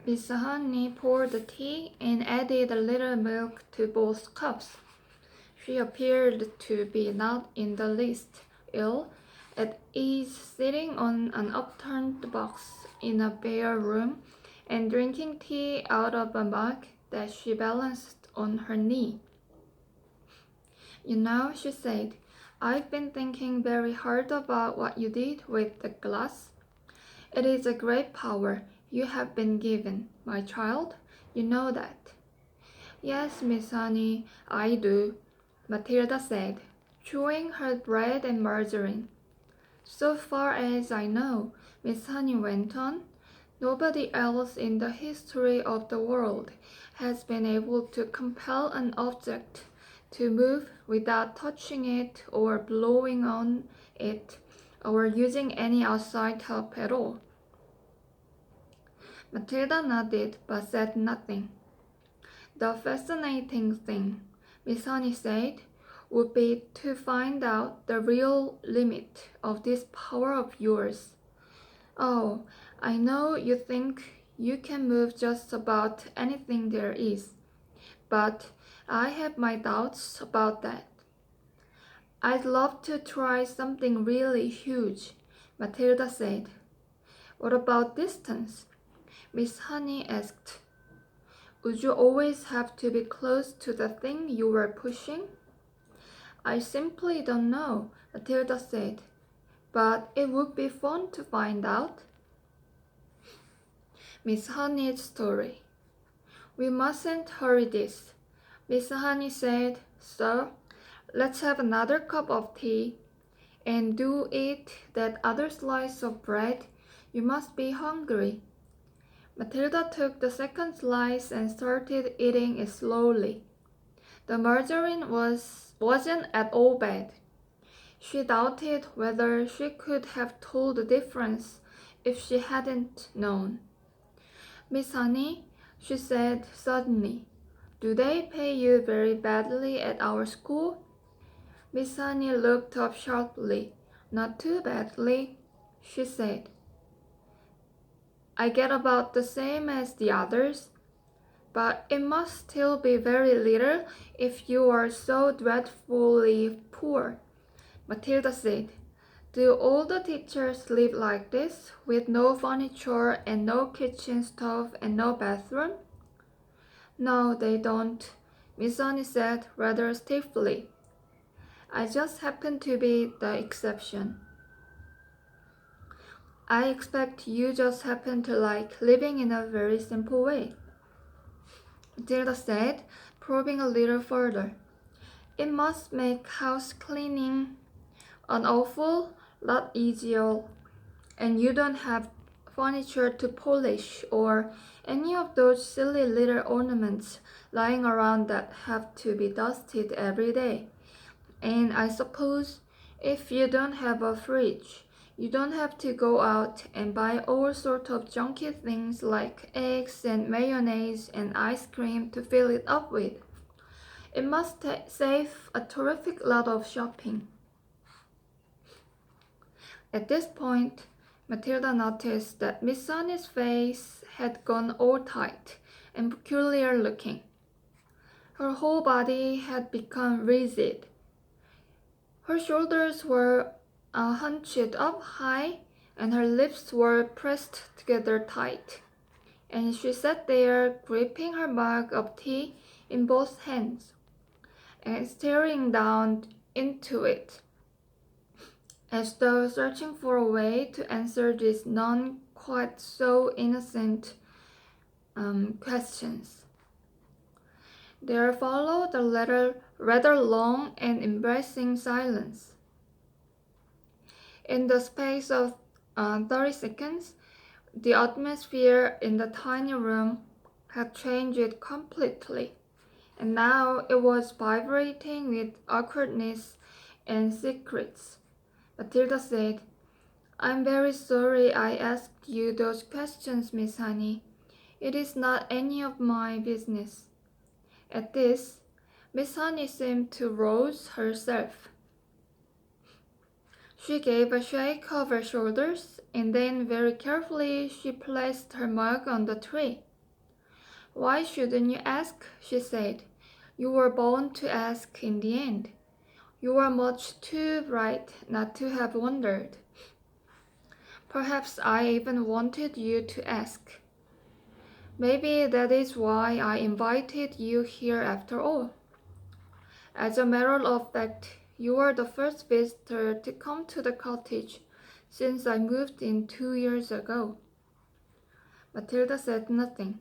Miss Honey poured the tea and added a little milk to both cups. She appeared to be not in the least ill, at ease sitting on an upturned box in a bare room and drinking tea out of a mug that she balanced on her knee. "You know," she said, "I've been thinking very hard about what you did with the glass. It is a great power you have been given, my child. You know that." "Yes, Miss Honey, I do," Matilda said, chewing her bread and margarine. "So far as I know," Miss Honey went on, "nobody else in the history of the world has been able to compel an object to move without touching it or blowing on it or using any outside help at all." Matilda nodded but said nothing. "The fascinating thing," Miss Honey said, "would be to find out the real limit of this power of yours. Oh, I know you think you can move just about anything there is, but I have my doubts about that." "I'd love to try something really huge," Matilda said. "What about distance?" Miss Honey asked. "Would you always have to be close to the thing you were pushing?" "I simply don't know," Matilda said, "but it would be fun to find out." Miss Honey's story. "We mustn't hurry this," Miss Honey said. "So, let's have another cup of tea, and do eat that other slice of bread. You must be hungry." Matilda took the second slice and started eating it slowly. The margarine wasn't at all bad. She doubted whether she could have told the difference if she hadn't known. "Miss Honey," she said suddenly, "do they pay you very badly at our school?" Miss Honey looked up sharply. "Not too badly," she said. "I get about the same as the others, but it must still be very little if you are so dreadfully poor," Matilda said. "Do all the teachers live like this, with no furniture and no kitchen stove and no bathroom?" "No, they don't," Miss Honey said rather stiffly. "I just happen to be the exception." "I expect you just happen to like living in a very simple way," Matilda said, probing a little further. "It must make house cleaning an awful lot easier, and you don't have furniture to polish or any of those silly little ornaments lying around that have to be dusted every day. And I suppose if you don't have a fridge, you don't have to go out and buy all sorts of junky things like eggs and mayonnaise and ice cream to fill it up with. It must save a terrific lot of shopping." At this point, Matilda noticed that Miss Honey's face had gone all tight and peculiar looking. Her whole body had become rigid. Her shoulders were hunched up high, and her lips were pressed together tight. And she sat there, gripping her mug of tea in both hands, and staring down into it, as though searching for a way to answer these non quite so innocent questions. There followed a rather long and embarrassing silence. In the space of 30 seconds, the atmosphere in the tiny room had changed completely, and now it was vibrating with awkwardness and secrets. Matilda said, "I'm very sorry I asked you those questions, Miss Honey. It is not any of my business." At this, Miss Honey seemed to rouse herself. She gave a shake of her shoulders, and then very carefully she placed her mug on the tray. Why shouldn't you ask? She said. You were born to ask in the end. You were much too bright not to have wondered. Perhaps I even wanted you to ask. Maybe that is why I invited you here after all. As a matter of fact, you are the first visitor to come to the cottage since I moved in 2 years ago. Matilda said nothing.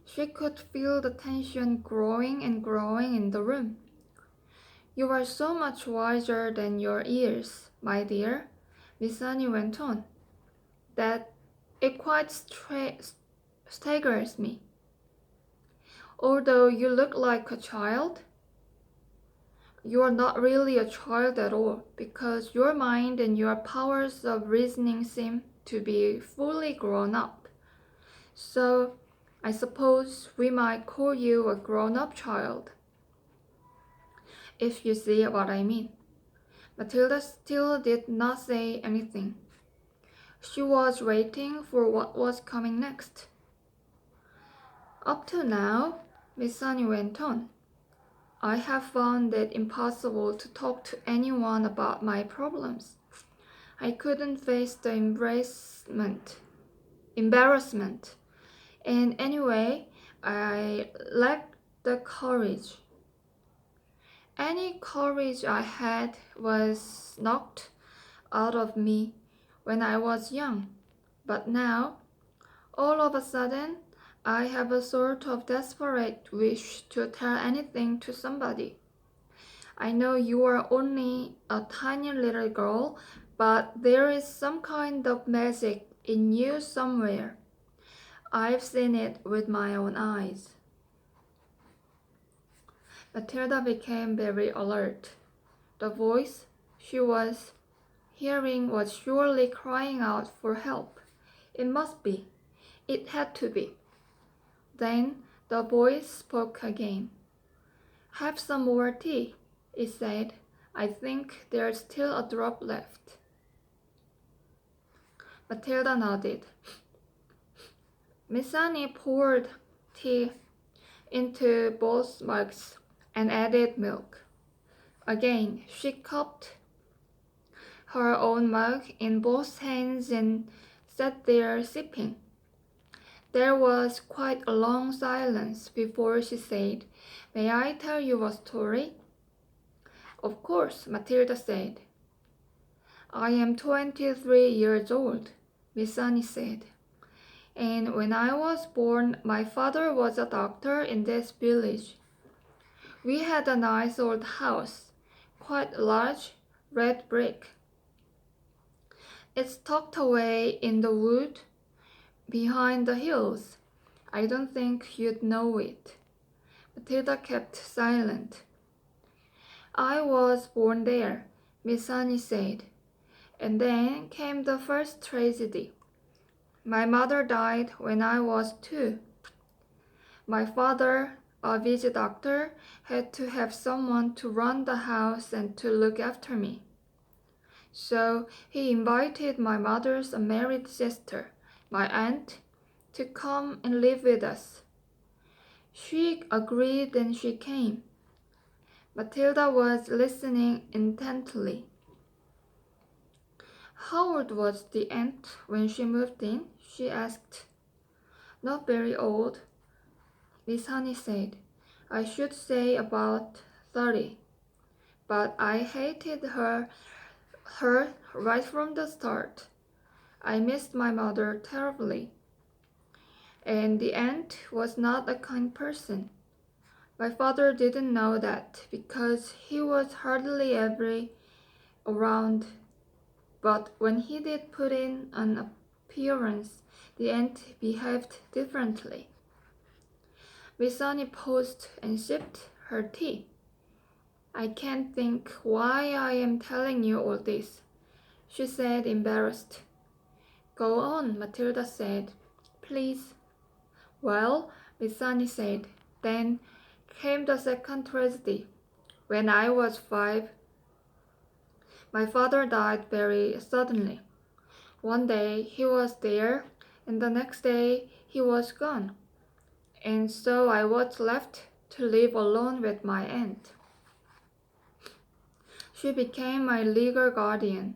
She could feel the tension growing and growing in the room. You are so much wiser than your years, my dear, Miss Annie went on, that it quite staggers me. Although you look like a child, you are not really a child at all, because your mind and your powers of reasoning seem to be fully grown up. So, I suppose we might call you a grown-up child, if you see what I mean. Matilda still did not say anything. She was waiting for what was coming next. Up to now, Miss Sunny went on, I have found it impossible to talk to anyone about my problems. I couldn't face the embarrassment, and anyway, I lacked the courage. Any courage I had was knocked out of me when I was young, but now, all of a sudden, I have a sort of desperate wish to tell anything to somebody. I know you are only a tiny little girl, but there is some kind of magic in you somewhere. I've seen it with my own eyes. Matilda became very alert. The voice she was hearing was surely crying out for help. It must be. It had to be. Then the voice spoke again. Have some more tea, it said. I think there's still a drop left. Matilda nodded. Miss Annie poured tea into both mugs and added milk. Again, she cupped her own mug in both hands and sat there sipping. There was quite a long silence before she said, May I tell you a story? Of course, Matilda said. I am 23 years old, Miss Annie said. And when I was born, my father was a doctor in this village. We had a nice old house, quite large, red brick. It's tucked away in the wood behind the hills. I don't think you'd know it. Matilda kept silent. I was born there, Miss Annie said. And then came the first tragedy. My mother died when I was 2. My father, a village doctor, had to have someone to run the house and to look after me. So he invited my mother's married sister, my aunt, to come and live with us. She agreed and she came. Matilda was listening intently. How old was the aunt when she moved in? She asked. Not very old, Miss Honey said. I should say about 30. But I hated her right from the start. I missed my mother terribly. And the aunt was not a kind person. My father didn't know that because he was hardly ever around. But when he did put in an appearance, the aunt behaved differently. Miss Annie paused and sipped her tea. I can't think why I am telling you all this, she said, embarrassed. Go on, Matilda said. Please. Well, Miss Annie said, then came the second tragedy. When I was 5, my father died very suddenly. One day he was there, and the next day he was gone. and so I was left to live alone with my aunt. She became my legal guardian.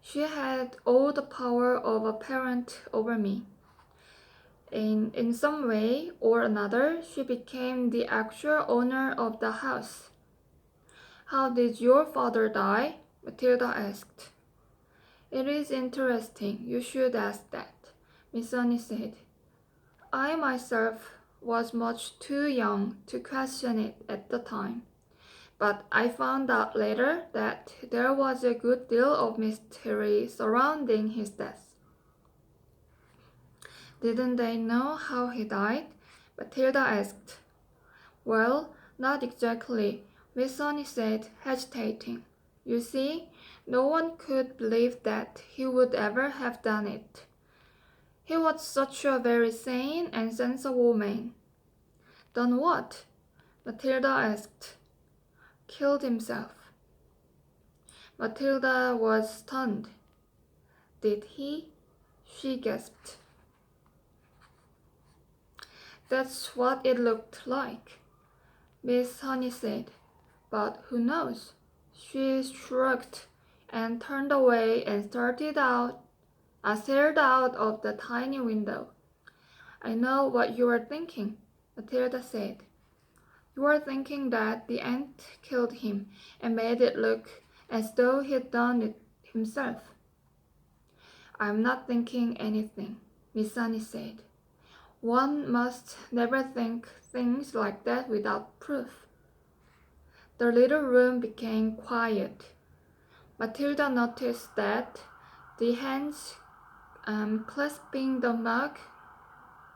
She had all the power of a parent over me. In some way or another, she became the actual owner of the house. How did your father die? Matilda asked. It is interesting. You should ask that, Miss Sunny said. I myself was much too young to question it at the time, but I found out later that there was a good deal of mystery surrounding his death. Didn't they know how he died? Matilda asked. Well, not exactly, Miss Sunny said, hesitating. You see, no one could believe that he would ever have done it. He was such a very sane and sensible man. Done what? Matilda asked. Killed himself. Matilda was stunned. Did he? She gasped. That's what it looked like, Miss Honey said. But who knows? She shrugged and turned away and stared out of the tiny window. I know what you are thinking, Matilda said. You are thinking that the ant killed him and made it look as though he'd done it himself. I'm not thinking anything, Miss Sunny said. One must never think things like that without proof. The little room became quiet. Matilda noticed that the hands clasping the mug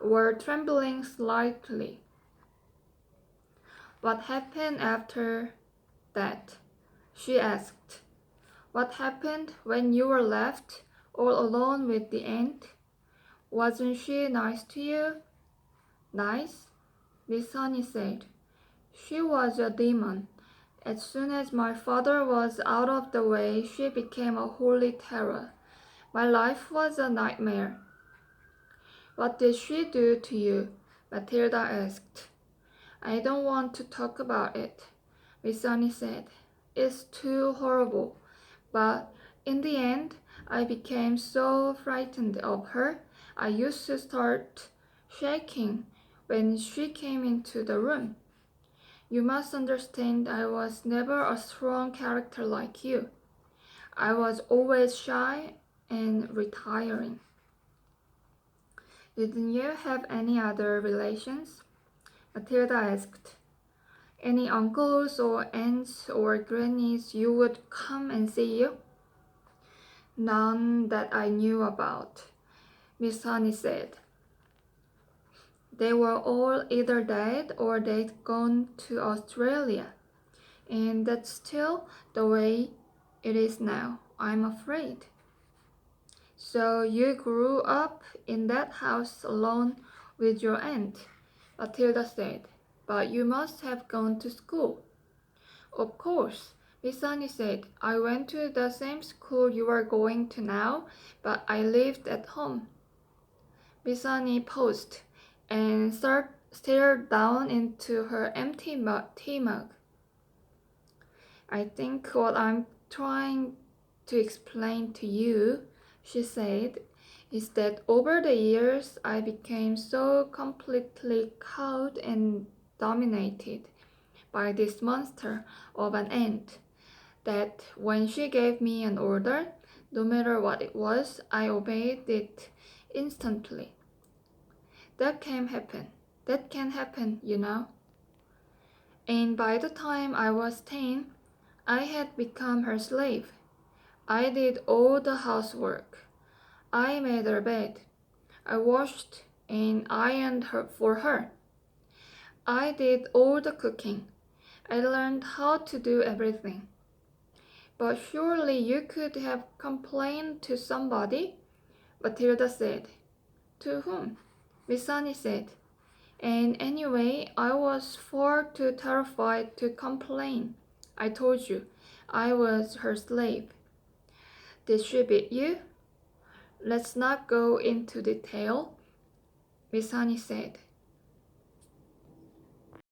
were trembling slightly. What happened after that? She asked. What happened when you were left all alone with the aunt? Wasn't she nice to you? Nice? Miss Honey said. She was a demon. As soon as my father was out of the way, she became a holy terror. My life was a nightmare. What did she do to you? Matilda asked. I don't want to talk about it, Miss Sunny said. It's too horrible. But in the end, I became so frightened of her, I used to start shaking when she came into the room. You must understand I was never a strong character like you. I was always shy and retiring. Didn't you have any other relations? Matilda asked. Any uncles or aunts or grannies you would come and see you? None that I knew about, Miss Honey said. They were all either dead or they'd gone to Australia. And that's still the way it is now, I'm afraid. So you grew up in that house alone with your aunt, Matilda said. But you must have gone to school. Of course, Miss Sunny said. I went to the same school you are going to now, but I lived at home. Miss Sunny paused and stared down into her empty tea mug. I think what I'm trying to explain to you, she said, is that over the years I became so completely cowed and dominated by this monster of an aunt that when she gave me an order, no matter what it was, I obeyed it instantly. That can happen, you know. And by the time I was 10, I had become her slave. I did all the housework. I made her bed. I washed and ironed her for her. I did all the cooking. I learned how to do everything. But surely you could have complained to somebody, Matilda said. To whom? Miss Sunny said. And anyway, I was far too terrified to complain. I told you, I was her slave. Did she beat you? Let's not go into detail, Miss Honey said.